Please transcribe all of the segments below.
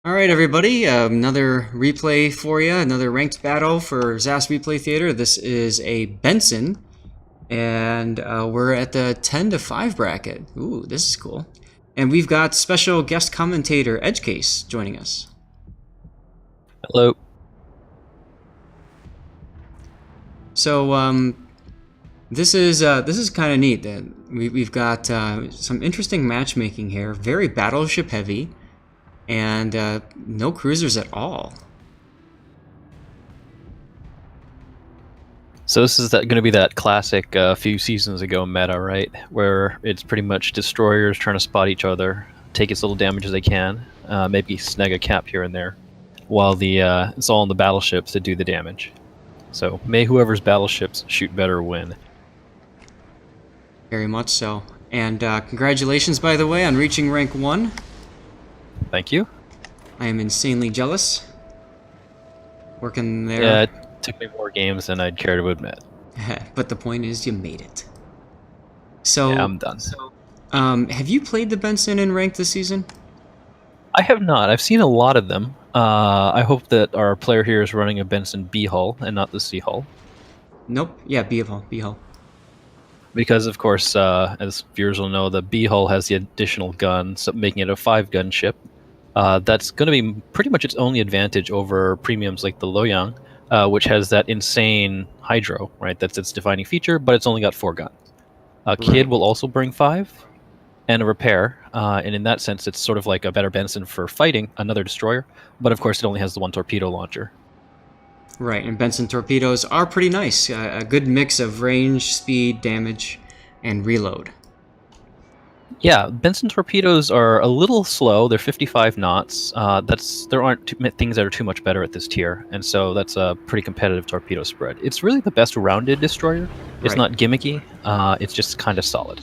All right, everybody. Another replay for you. Another ranked battle for Zath's Replay Theater. This is a Benson, and we're at the 10 to 5 bracket. Ooh, this is cool. And we've got special guest commentator Edgecase joining us. Hello. So this is kind of neat. That we've got some interesting matchmaking here. Very battleship heavy, and no cruisers at all. So this is going to be that classic few seasons ago meta, right? Where it's pretty much destroyers trying to spot each other, take as little damage as they can, maybe snag a cap here and there, while it's all on the battleships that do the damage. So may whoever's battleships shoot better win. Very much so. And congratulations, by the way, on reaching rank 1. Thank you. I am insanely jealous. Working there. Yeah, it took me more games than I'd care to admit. But the point is, you made it. So, Yeah, I'm done. Have you played the Benson in rank this season? I have not. I've seen a lot of them. I hope that our player here is running a Benson B hull and not the C hull. Nope. Yeah, B hull. B hull. Because, of course, as viewers will know, the B hull has the additional gun, so making it a 5-gun ship. That's going to be pretty much its only advantage over premiums like the Loyang, which has that insane hydro, right? That's its defining feature, but it's only got 4 guns. Kid will also bring 5, and a repair, and in that sense, it's sort of like a better Benson for fighting another destroyer, but of course it only has the 1 torpedo launcher. Right, and Benson torpedoes are pretty nice. A good mix of range, speed, damage, and reload. Yeah, Benson torpedoes are a little slow. They're 55 knots. There aren't things that are too much better at this tier, and so that's a pretty competitive torpedo spread. It's really the best rounded destroyer. It's not gimmicky. It's just kind of solid.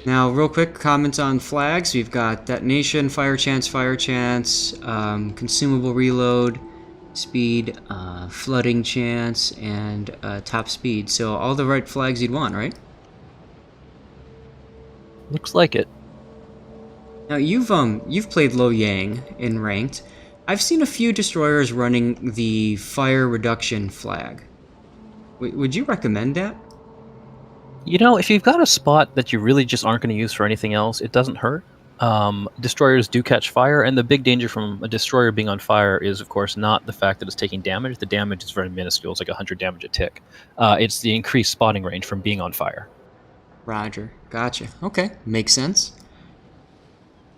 Now, real quick comments on flags. We've got detonation, fire chance, consumable reload, speed, flooding chance, and top speed. So all the right flags you'd want, right? Looks like it. Now you've played Lo Yang in ranked. I've seen a few destroyers running the fire reduction flag. Would you recommend that? You know, if you've got a spot that you really just aren't going to use for anything else, it doesn't hurt. Destroyers do catch fire, and the big danger from a destroyer being on fire is, of course, not the fact that it's taking damage. The damage is very minuscule. It's like 100 damage a tick. It's the increased spotting range from being on fire. Roger. Gotcha. Okay. Makes sense.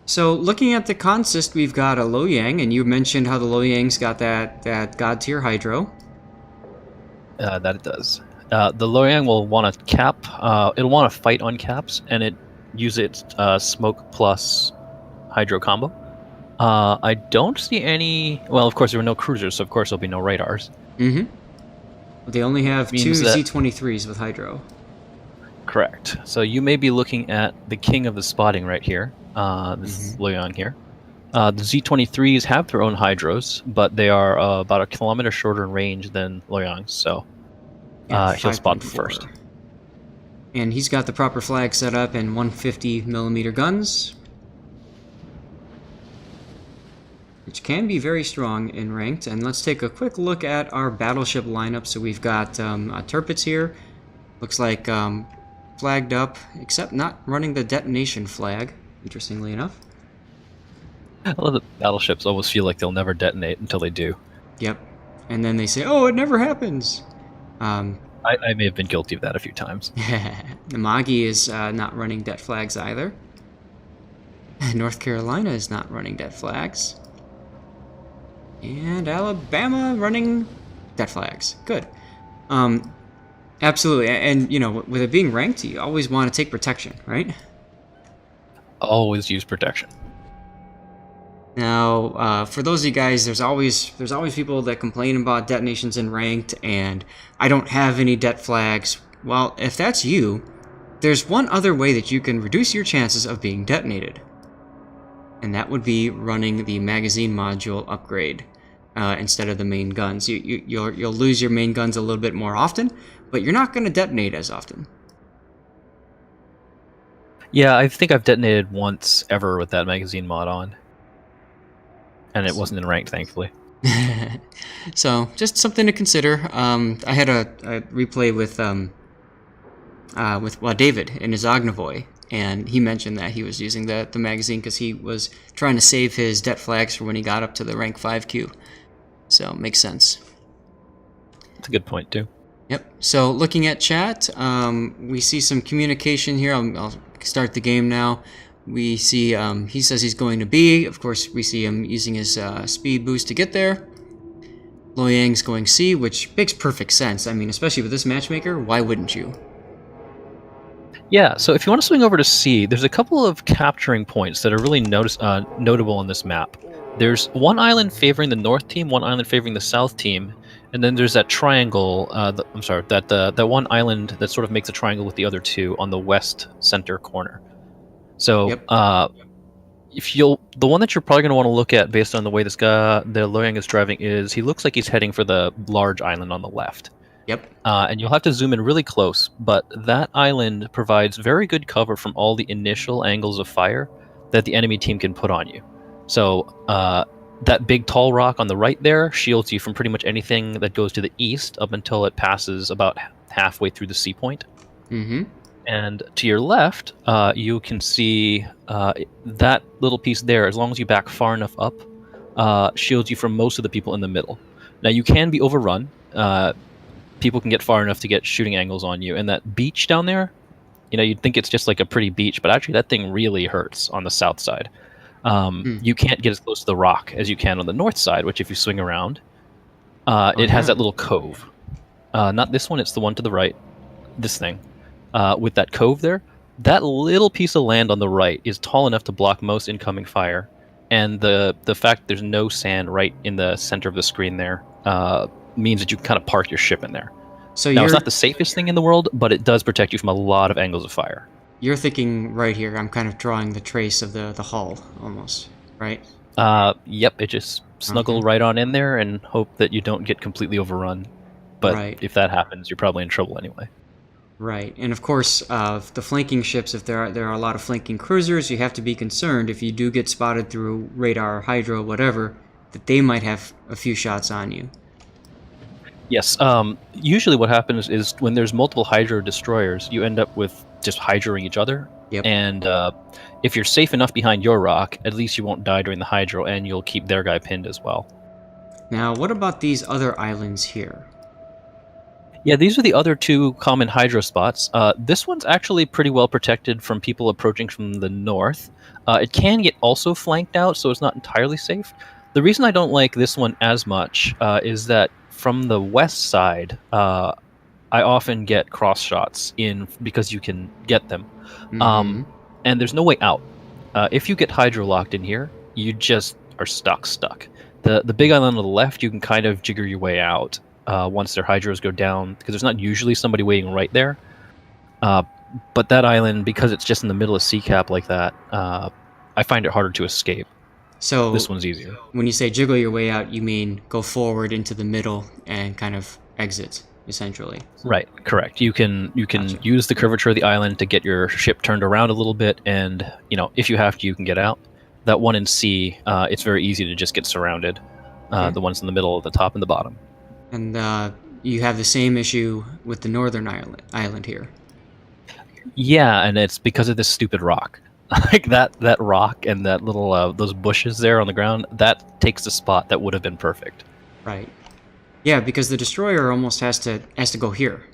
So, looking at the consist, we've got a Lo Yang, and you mentioned how the Lo Yang's got that god tier hydro. That it does. The Loyang will want to cap. It'll want to fight on caps, and it use its smoke plus hydro combo. I don't see any. Well, of course there were no cruisers, so of course there'll be no radars. Mm-hmm. They only have 2 that... Z23s with hydro. Correct. So you may be looking at the king of the spotting right here. This is Loyang here. The Z23s have their own hydros, but they are about a kilometer shorter in range than Loyang, so he'll spot them first. And he's got the proper flag set up and 150mm guns, which can be very strong in ranked. And let's take a quick look at our battleship lineup. So we've got Tirpitz here. Looks like flagged up, except not running the detonation flag, interestingly enough. I love that battleships always feel like they'll never detonate until they do. Yep. And then they say, oh, it never happens. I may have been guilty of that a few times. The Magi is not running det flags either. North Carolina is not running det flags. And Alabama running det flags. Good. Absolutely. And, you know, with it being ranked, you always want to take protection, right? Always use protection. Now, for those of you guys, there's always people that complain about detonations in ranked, and I don't have any det flags. Well, if that's you, there's one other way that you can reduce your chances of being detonated, and that would be running the magazine module upgrade instead of the main guns. You'll lose your main guns a little bit more often, but you're not going to detonate as often. Yeah, I think I've detonated once ever with that magazine mod on. and it wasn't in ranked, thankfully. So just something to consider. I had a replay with David in his Ognavoy, and he mentioned that he was using the magazine because he was trying to save his det flags for when he got up to the rank 5 queue. So makes sense. That's a good point too. Yep. So looking at chat, we see some communication here. I'll start the game now. We see he says he's going to B. Of course, we see him using his speed boost to get there. Loyang's going C, which makes perfect sense. I mean, especially with this matchmaker, why wouldn't you? Yeah, so if you want to swing over to C, there's a couple of capturing points that are really notable on this map. There's one island favoring the north team, one island favoring the south team, and then there's that triangle. That one island that sort of makes a triangle with the other two on the west center corner. So, Yep. The one that you're probably going to want to look at based on the way this guy, the Loyang, is driving, is he looks like he's heading for the large island on the left. Yep. And you'll have to zoom in really close, but that island provides very good cover from all the initial angles of fire that the enemy team can put on you. So that big tall rock on the right there shields you from pretty much anything that goes to the east up until it passes about halfway through the sea point. Mm-hmm. And to your left, you can see that little piece there, as long as you back far enough up, shields you from most of the people in the middle. Now, you can be overrun. People can get far enough to get shooting angles on you. And that beach down there, you'd think it's just like a pretty beach, but actually that thing really hurts on the south side. You can't get as close to the rock as you can on the north side, which if you swing around, it has that little cove. Not this one, it's the one to the right, this thing. With that cove there, that little piece of land on the right is tall enough to block most incoming fire. And the fact there's no sand right in the center of the screen there means that you can kind of park your ship in there. So now, it's not the safest thing in the world, but it does protect you from a lot of angles of fire. You're thinking right here, I'm kind of drawing the trace of the hull, almost, right? Yep, it just snuggle right on in there and hope that you don't get completely overrun. But if that happens, you're probably in trouble anyway. Right, and of course, the flanking ships, if there are a lot of flanking cruisers, you have to be concerned if you do get spotted through radar, hydro, whatever, that they might have a few shots on you. Yes, usually what happens is when there's multiple hydro destroyers, you end up with just hydroing each other. Yep. And if you're safe enough behind your rock, at least you won't die during the hydro, and you'll keep their guy pinned as well. Now, what about these other islands here? Yeah, these are the other two common hydro spots. This one's actually pretty well protected from people approaching from the north. It can get also flanked out, so it's not entirely safe. The reason I don't like this one as much is that from the west side, I often get cross shots in because you can get them. And there's no way out. If you get hydro locked in here, you just are stuck. The big island on the left, you can kind of jigger your way out. Once their hydros go down, because there's not usually somebody waiting right there. But that island, because it's just in the middle of sea cap like that, I find it harder to escape. So this one's easier. When you say jiggle your way out, you mean go forward into the middle and kind of exit, essentially. Right, correct. You can Gotcha. use the curvature of the island to get your ship turned around a little bit, and if you have to, you can get out. That one in C, it's very easy to just get surrounded. The ones in the middle, the top and the bottom. And you have the same issue with the northern island here. Yeah, and it's because of this stupid rock. Like that rock and that little those bushes there on the ground, that takes the spot that would have been perfect. Right. Yeah, because the destroyer almost has to go here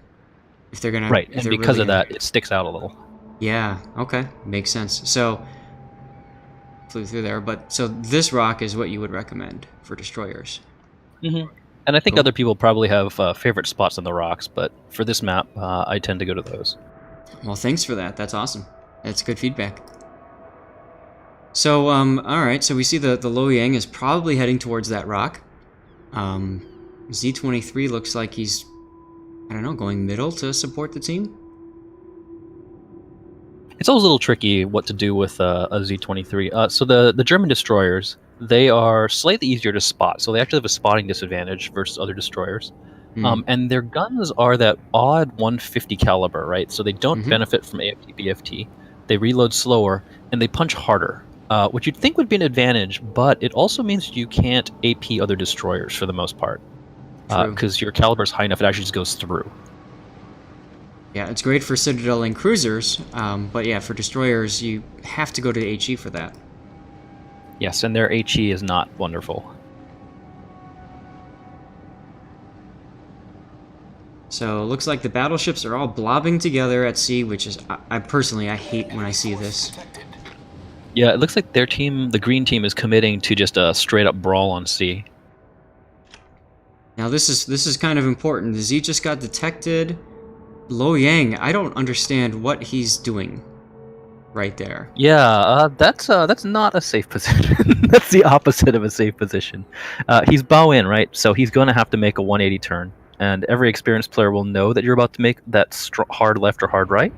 if they're gonna. Right, and because of that, it sticks out a little. Yeah. Okay. Makes sense. So flew through there, but so this rock is what you would recommend for destroyers. Mm-hmm. And I think other people probably have favorite spots on the rocks, but for this map, I tend to go to those. Well, thanks for that. That's awesome. That's good feedback. So, all right. So we see the Loyang is probably heading towards that rock. Z23 looks like he's, I don't know, going middle to support the team. It's always a little tricky what to do with a Z23. So the German destroyers, they are slightly easier to spot. So they actually have a spotting disadvantage versus other destroyers. And their guns are that odd 150 caliber, right? So they don't benefit from AFT, BFT. They reload slower, and they punch harder. which you'd think would be an advantage, but it also means you can't AP other destroyers for the most part. True. Because your caliber is high enough, it actually just goes through. Yeah, it's great for Citadel and cruisers, but yeah, for destroyers, you have to go to HE for that. Yes, and their HE is not wonderful. So it looks like the battleships are all blobbing together at sea, which is, I personally, I hate when I see this. Yeah, it looks like their team, the green team, is committing to just a straight-up brawl on sea. Now this is kind of important. The Z just got detected. Lo Yang, I don't understand what he's doing right there. Yeah, that's not a safe position. That's the opposite of a safe position. He's bow in, right? So he's going to have to make a 180 turn, and every experienced player will know that you're about to make that hard left or hard right,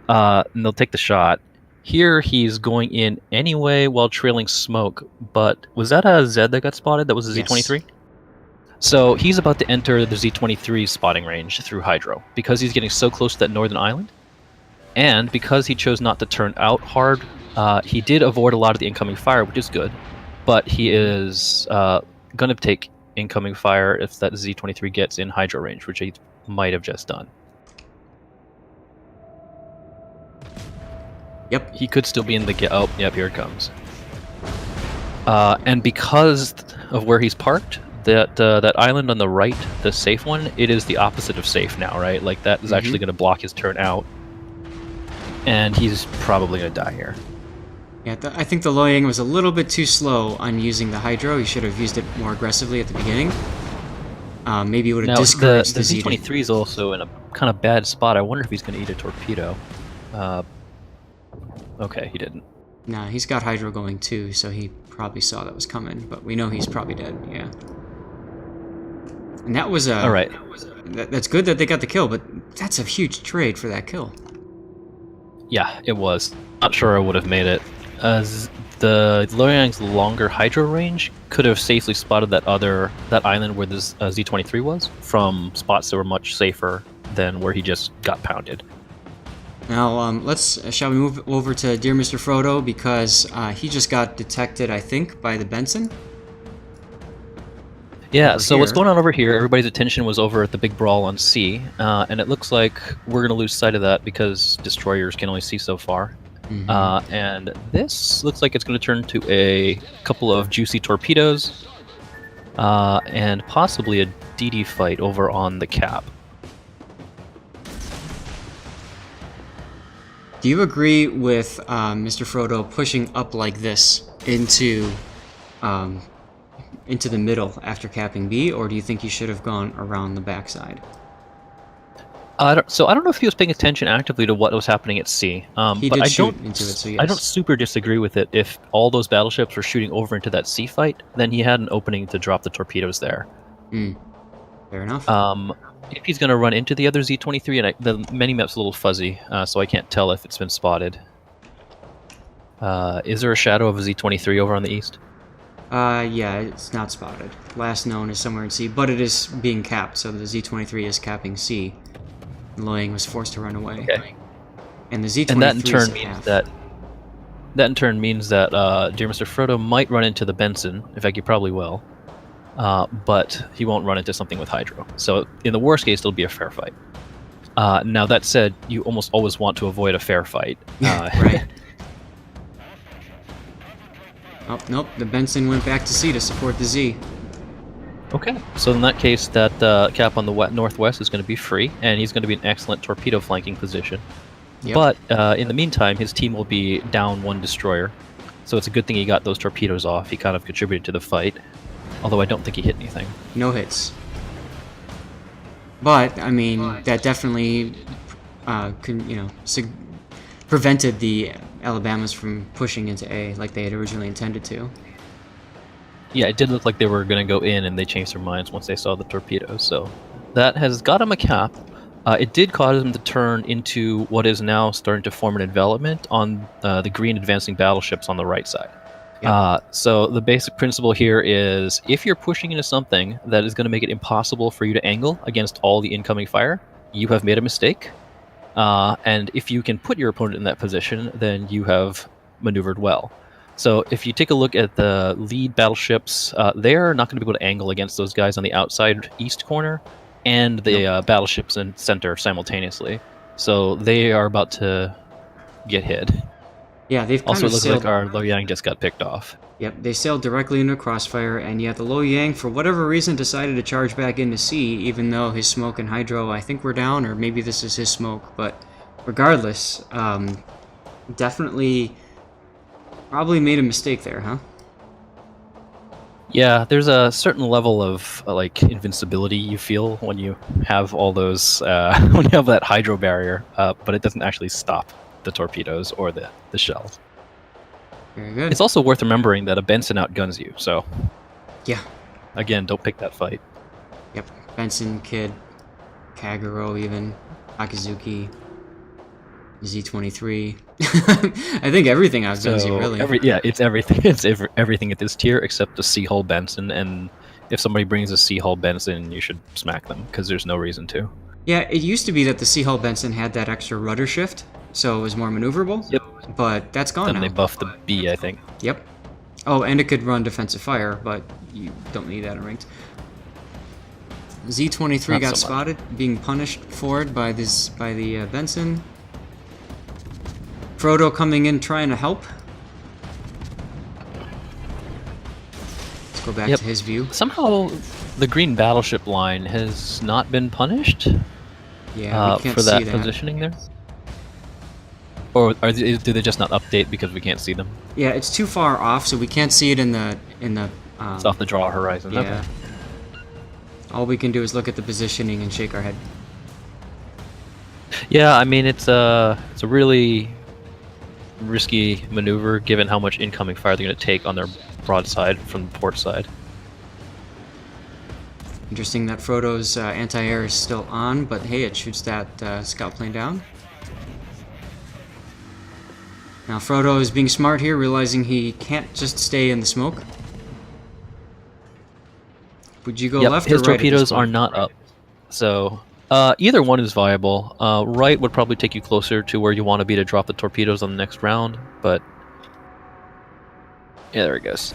and they'll take the shot. Here he's going in anyway while trailing smoke, but was that a Z that got spotted? That was a Z-23? Yes. So he's about to enter the Z-23 spotting range through Hydro, because he's getting so close to that northern island. And because he chose not to turn out hard, he did avoid a lot of the incoming fire, which is good. But he is going to take incoming fire if that Z-23 gets in Hydro range, which he might have just done. Yep. He could still be in the... Oh, yep, here it comes. And because of where he's parked, that island on the right, the safe one, it is the opposite of safe now, right? Like, that is actually going to block his turn out. And he's probably going to die here. Yeah, I think the Lo Yang was a little bit too slow on using the Hydro. He should have used it more aggressively at the beginning. Maybe it would have discouraged the Z. Z-23 is also in a kind of bad spot. I wonder if he's going to eat a torpedo. Okay, he didn't. Nah, he's got Hydro going too, so he probably saw that was coming. But we know he's probably dead, yeah. And that was a... All right. That's good that they got the kill, but that's a huge trade for that kill. Yeah, it was. Not sure I would have made it. The Lo Yang's longer Hydro range could have safely spotted that island where this Z-23 was from spots that were much safer than where he just got pounded. Now, shall we move over to Dear Mr. Frodo, because he just got detected, I think, by the Benson? Yeah, so what's going on over here, everybody's attention was over at the big brawl on sea, and it looks like we're going to lose sight of that because destroyers can only see so far. Mm-hmm. And this looks like it's going to turn to a couple of juicy torpedoes, and possibly a DD fight over on the cap. Do you agree with Mr. Frodo pushing up like this into the middle after capping B, or do you think he should have gone around the backside? So I don't know if he was paying attention actively to what was happening at sea. He but did I shoot don't, into it, so yes. I don't super disagree with it. If all those battleships were shooting over into that sea fight, then he had an opening to drop the torpedoes there. Fair enough. If he's going to run into the other Z-23, and the mini-map's a little fuzzy, so I can't tell if it's been spotted. Is there a shadow of a Z-23 over on the east? Yeah, it's not spotted. Last known is somewhere in C, but it is being capped, so the Z-23 is capping C. Lo Yang was forced to run away. Okay. And the Z-23 and that in turn is means that Dear Mr. Frodo might run into the Benson. In fact, he probably will. But he won't run into something with Hydro. So in the worst case, it'll be a fair fight. Now, that said, you almost always want to avoid a fair fight. Right. Oh, nope, the Benson went back to C to support the Z. Okay, so in that case, that cap on the northwest is going to be free, and he's going to be in excellent torpedo flanking position. Yep. But in the meantime, his team will be down one destroyer, so it's a good thing he got those torpedoes off. He kind of contributed to the fight, although I don't think he hit anything. No hits. But, I mean, that definitely, prevented the Alabamas from pushing into A like they had originally intended to. Yeah, it did look like they were going to go in, and they changed their minds once they saw the torpedoes, so that has got him a cap. It did cause him to turn into what is now starting to form an envelopment on the green advancing battleships on the right side. Yep. So the basic principle here is if you're pushing into something that is going to make it impossible for you to angle against all the incoming fire, you have made a mistake. And if you can put your opponent in that position, then you have maneuvered well. So if you take a look at the lead battleships, they're not going to be able to angle against those guys on the outside east corner and the battleships in center simultaneously. So they are about to get hit. Yeah, they've kind Also, of it looks sailed. like our Loyang just got picked off. Yep, they sailed directly into crossfire, and yet the Loyang, for whatever reason, decided to charge back into sea, even though his smoke and hydro, I think, were down, or maybe this is his smoke. But regardless, definitely, probably made a mistake there, huh? Yeah, there's a certain level of like invincibility you feel when you have all those when you have that hydro barrier, but it doesn't actually stop the torpedoes or the shells. Very good. It's also worth remembering that a Benson outguns you, so Yeah. again, don't pick that fight. Yep. Benson, Kid, Kagero, even Akizuki, Z23. I think everything outguns you, really. It's everything. It's everything at this tier except the Sea-Hull Benson, and if somebody brings a Sea-Hull Benson, you should smack them, because there's no reason to. Yeah, it used to be that the Sea-Hull Benson had that extra rudder shift, so it was more maneuverable. Yep. But that's gone Then now. they buffed the B, I think. Yep. Oh, and it could run defensive fire, but you don't need that in ranked. Z23 Not got so much. spotted, being punished for it by the Benson. Frodo coming in trying to help. Let's go back Yep. to his view. Somehow, the green battleship line has not been punished Yeah, we can't for see that that. positioning there. Or do they just not update because we can't see them? Yeah, it's too far off, so we can't see it in the. It's off the draw horizon. Yeah. Okay. All we can do is look at the positioning and shake our head. Yeah, I mean it's a really risky maneuver given how much incoming fire they're going to take on their broadside from the port side. Interesting that Frodo's anti-air is still on, but hey, it shoots that scout plane down. Now Frodo is being smart here, realizing he can't just stay in the smoke. Would you go Yep, left or his right? torpedoes are not up, so either one is viable. Right would probably take you closer to where you want to be to drop the torpedoes on the next round, but yeah, there it goes.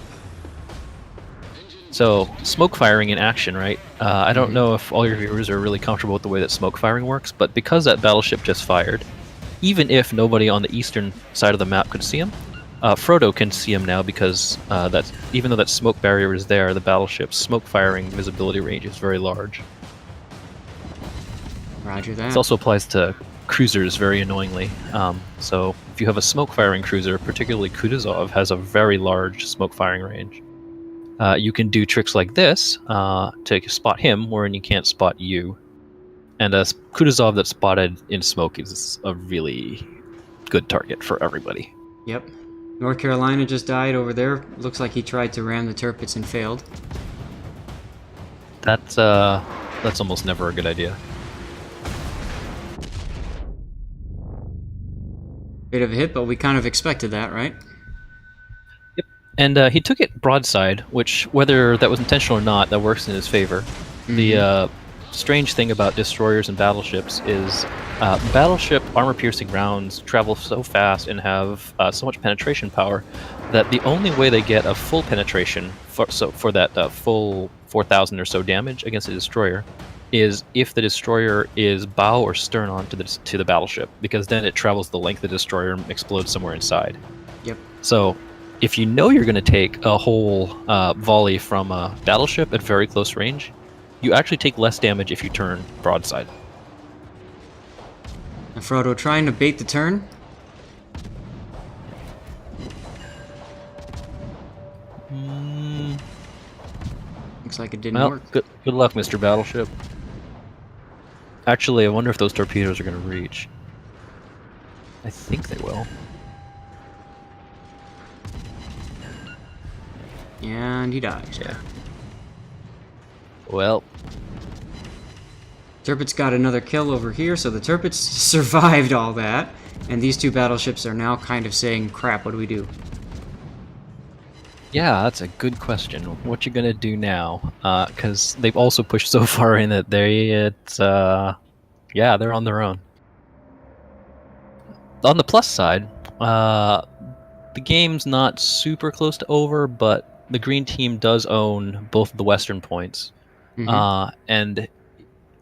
So, smoke firing in action, right? I don't know if all your viewers are really comfortable with the way that smoke firing works, but because that battleship just fired, even if nobody on the eastern side of the map could see him, Frodo can see him now because even though that smoke barrier is there, the battleship's smoke firing visibility range is very large. Roger that. This also applies to cruisers very annoyingly. So if you have a smoke firing cruiser, particularly Kutuzov has a very large smoke firing range. You can do tricks like this to spot him wherein you can't spot you. And a Kutuzov that's spotted in smoke is a really good target for everybody. Yep. North Carolina just died over there. Looks like he tried to ram the turrets and failed. That's almost never a good idea. Bit of a hit, but we kind of expected that, right? Yep. And he took it broadside, which, whether that was intentional or not, that works in his favor. Mm-hmm. The strange thing about destroyers and battleships is battleship armor-piercing rounds travel so fast and have so much penetration power that the only way they get a full penetration for that full 4,000 or so damage against a destroyer is if the destroyer is bow or stern on to the battleship, because then it travels the length of the destroyer and explodes somewhere inside. Yep. So if you know you're going to take a whole volley from a battleship at very close range, you actually take less damage if you turn broadside. And Frodo trying to bait the turn. Looks like it didn't Well, work. good luck, Mr. Battleship. Actually, I wonder if those torpedoes are going to reach. I think they will. And he dies. Yeah. Well, Tirpitz got another kill over here, so the Tirpitz survived all that. And these two battleships are now kind of saying, crap, what do we do? yeah, that's a good question. What you gonna do now? Because they've also pushed so far in that they're on their own. On the plus side, the game's not super close to over, but the green team does own both of the western points. And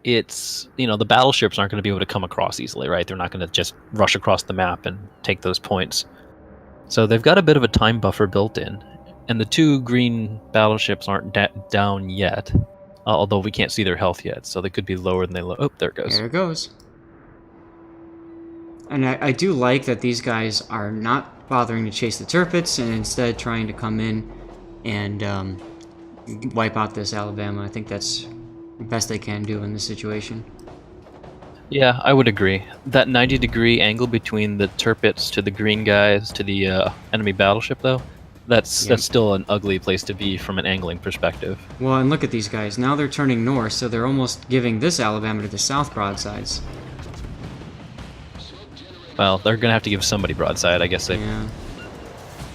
it's, the battleships aren't going to be able to come across easily, right? They're not going to just rush across the map and take those points. So they've got a bit of a time buffer built in. And the two green battleships aren't down yet, although we can't see their health yet, so they could be lower than they look. Oh, there it goes. There it goes. And I do like that these guys are not bothering to chase the Tirpitz and instead trying to come in and wipe out this Alabama. I think that's the best they can do in this situation. Yeah, I would agree. That 90-degree angle between the Tirpitz to the green guys to the enemy battleship, though, that's still an ugly place to be from an angling perspective. Well, and look at these guys. Now they're turning north, so they're almost giving this Alabama to the south broadsides. Well, they're going to have to give somebody broadside. I guess they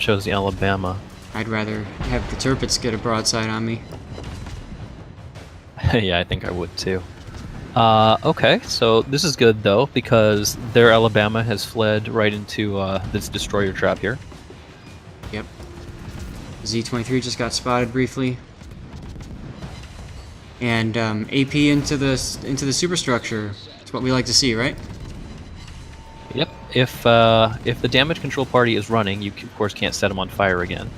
chose the Alabama. I'd rather have the Tirpitz get a broadside on me. Yeah, I think I would too. Okay, so this is good though, because their Alabama has fled right into this destroyer trap here. Yep. Z-23 just got spotted briefly. And AP into the superstructure. That's what we like to see, right? Yep. If the damage control party is running, you of course can't set them on fire again.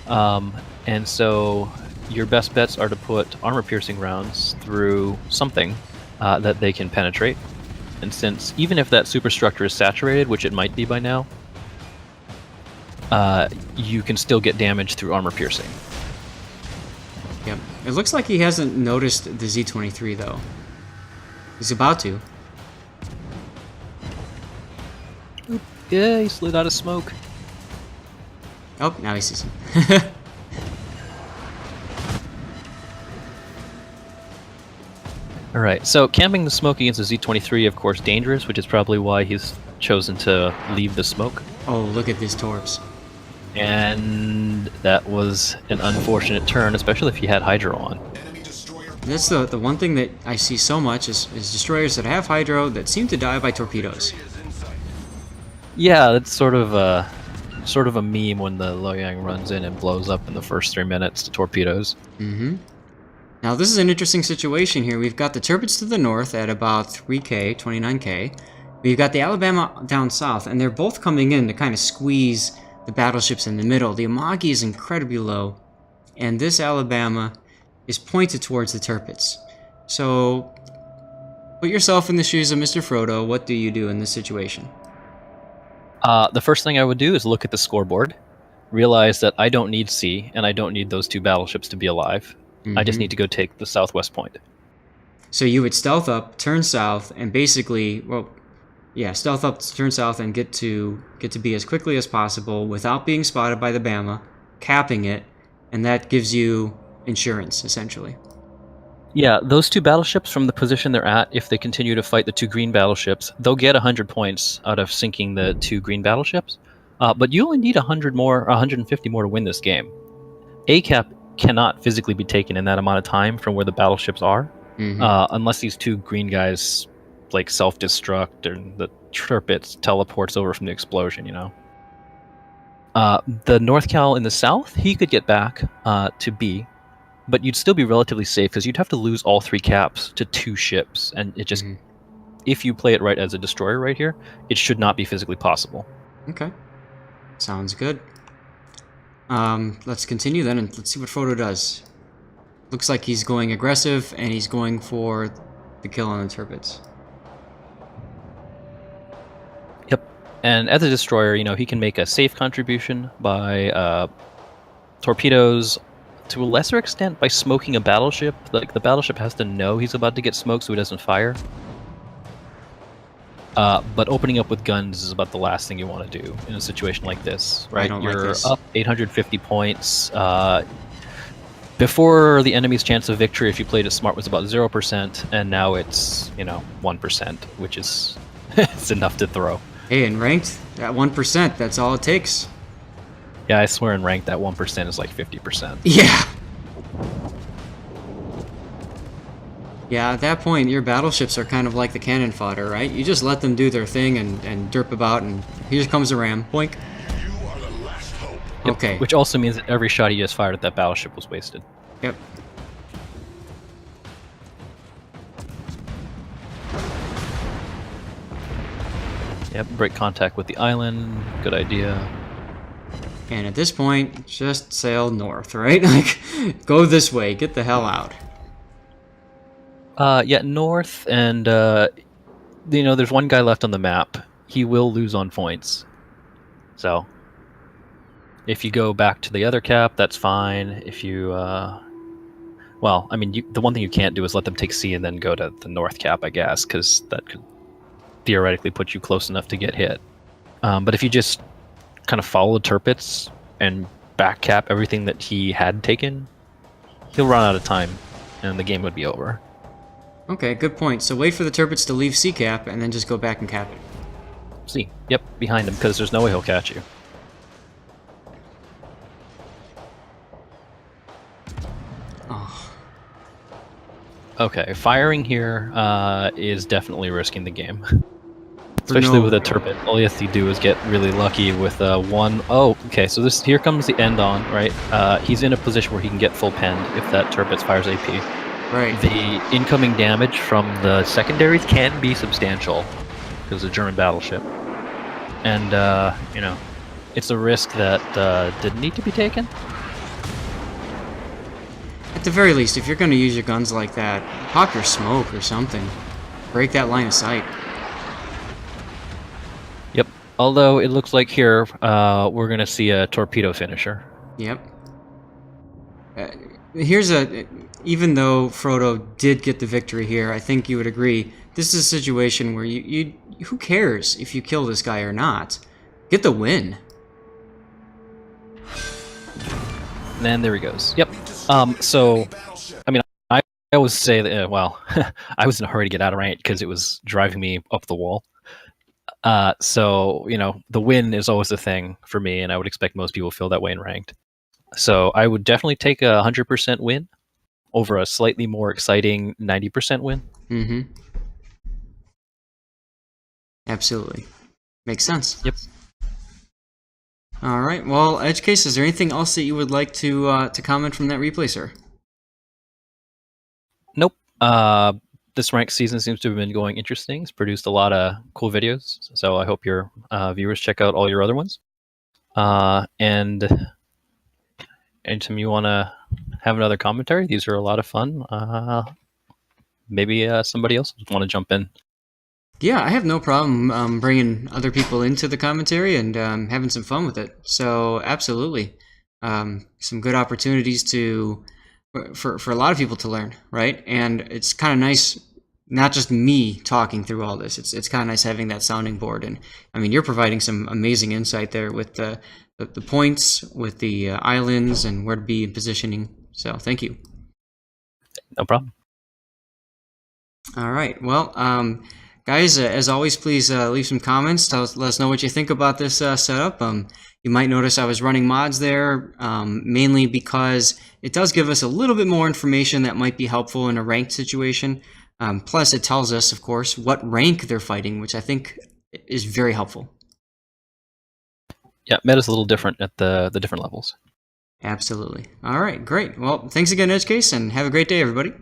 And so your best bets are to put armor-piercing rounds through something that they can penetrate. And since even if that superstructure is saturated, which it might be by now, you can still get damage through armor-piercing. Yep. It looks like he hasn't noticed the Z-23 though. He's about to. Oop. Yeah, he slid out of smoke. Oh, now he sees him. Alright, so camping the smoke against the Z-23, of course, dangerous, which is probably why he's chosen to leave the smoke. Oh, look at this Torps. And that was an unfortunate turn, especially if you had Hydro on. That's the one thing that I see so much is destroyers that have Hydro that seem to die by torpedoes. Yeah, that's sort of a meme when the Loyang runs in and blows up in the first 3 minutes to torpedoes. Mm-hmm. Now this is an interesting situation here. We've got the Tirpitz to the north at about 3K, 29K. We've got the Alabama down south, and they're both coming in to kind of squeeze the battleships in the middle. The Amagi is incredibly low, and this Alabama is pointed towards the Tirpitz. So, put yourself in the shoes of Mr. Frodo. What do you do in this situation? The first thing I would do is look at the scoreboard, realize that I don't need C, and I don't need those two battleships to be alive. I just need to go take the southwest point. So you would stealth up, turn south, and basically, stealth up, turn south, and get to B as quickly as possible without being spotted by the Bama, capping it, and that gives you insurance, essentially. Yeah, those two battleships from the position they're at, if they continue to fight the two green battleships, they'll get 100 points out of sinking the two green battleships. But you only need 100 more, 150 more to win this game. A-cap cannot physically be taken in that amount of time from where the battleships are, unless these two green guys like self-destruct or the Tirpitz teleports over from the explosion, The North Cal in the south, he could get back to B, but you'd still be relatively safe because you'd have to lose all three caps to two ships, and it just, if you play it right as a destroyer right here, it should not be physically possible. Okay. Sounds good. Let's continue then, and let's see what Frodo does. Looks like he's going aggressive, and he's going for the kill on the Tirpitz. Yep. And as a destroyer, he can make a safe contribution by torpedoes, to a lesser extent by smoking a battleship. Like, the battleship has to know he's about to get smoked so he doesn't fire. But opening up with guns is about the last thing you want to do in a situation like this, right? You're up 850 points. Before, the enemy's chance of victory, if you played it smart, was about 0%, and now it's, 1%, which is it's enough to throw. Hey, in ranked, at 1%, that's all it takes. Yeah, I swear in ranked, that 1% is like 50%. Yeah. Yeah, at that point, your battleships are kind of like the cannon fodder, right? You just let them do their thing and derp about, and here comes a ram. Boink. Okay. Which also means that every shot he just fired at that battleship was wasted. Yep. Yep, break contact with the island. Good idea. And at this point, just sail north, right? Like, go this way. Get the hell out. Yeah, north, and there's one guy left on the map. He will lose on points. So, if you go back to the other cap, that's fine. If you, well, I mean, the one thing you can't do is let them take C and then go to the north cap, I guess, because that could theoretically put you close enough to get hit. But if you just kind of follow the Tirpitz and back cap everything that he had taken, he'll run out of time, and the game would be over. Okay, good point. So wait for the Tirpitz to leave C cap, and then just go back and cap it. C. Yep, behind him, because there's no way he'll catch you. Oh. Okay, firing here is definitely risking the game. Especially with a Tirpitz. All you have to do is get really lucky with one... Oh, okay, so here comes the end on, right? He's in a position where he can get full penned if that Tirpitz fires AP. Right. The incoming damage from the secondaries can be substantial because it's a German battleship. And, it's a risk that didn't need to be taken. At the very least, if you're going to use your guns like that, pop your smoke or something. Break that line of sight. Yep. Although it looks like here we're going to see a torpedo finisher. Yep. Even though Frodo did get the victory here, I think you would agree, this is a situation where who cares if you kill this guy or not? Get the win. And there he goes. Yep. So, I mean, I always say that, I was in a hurry to get out of rank because it was driving me up the wall. So, the win is always the thing for me, and I would expect most people feel that way in ranked. So I would definitely take a 100% win over a slightly more exciting 90% win. Mm-hmm. Absolutely. Makes sense. Yep. All right. Well, Edgecase, is there anything else that you would like to comment from that replay, sir? Nope. This ranked season seems to have been going interesting. It's produced a lot of cool videos, so I hope your viewers check out all your other ones. And anytime you want to have another commentary, these are a lot of fun. Maybe somebody else want to jump in. Yeah, I have no problem bringing other people into the commentary and having some fun with it. So absolutely, some good opportunities for a lot of people to learn, right? And it's kind of nice, not just me talking through all this. It's kind of nice having that sounding board. And I mean, you're providing some amazing insight there with the points, with the islands, and where to be in positioning. So thank you. No problem. All right. Well, guys, as always, please leave some comments. Let us know what you think about this setup. You might notice I was running mods there, mainly because it does give us a little bit more information that might be helpful in a ranked situation. Plus, it tells us, of course, what rank they're fighting, which I think is very helpful. Yeah, meta's a little different at the different levels. Absolutely. All right, great. Well, thanks again, Edgecase, and have a great day, everybody.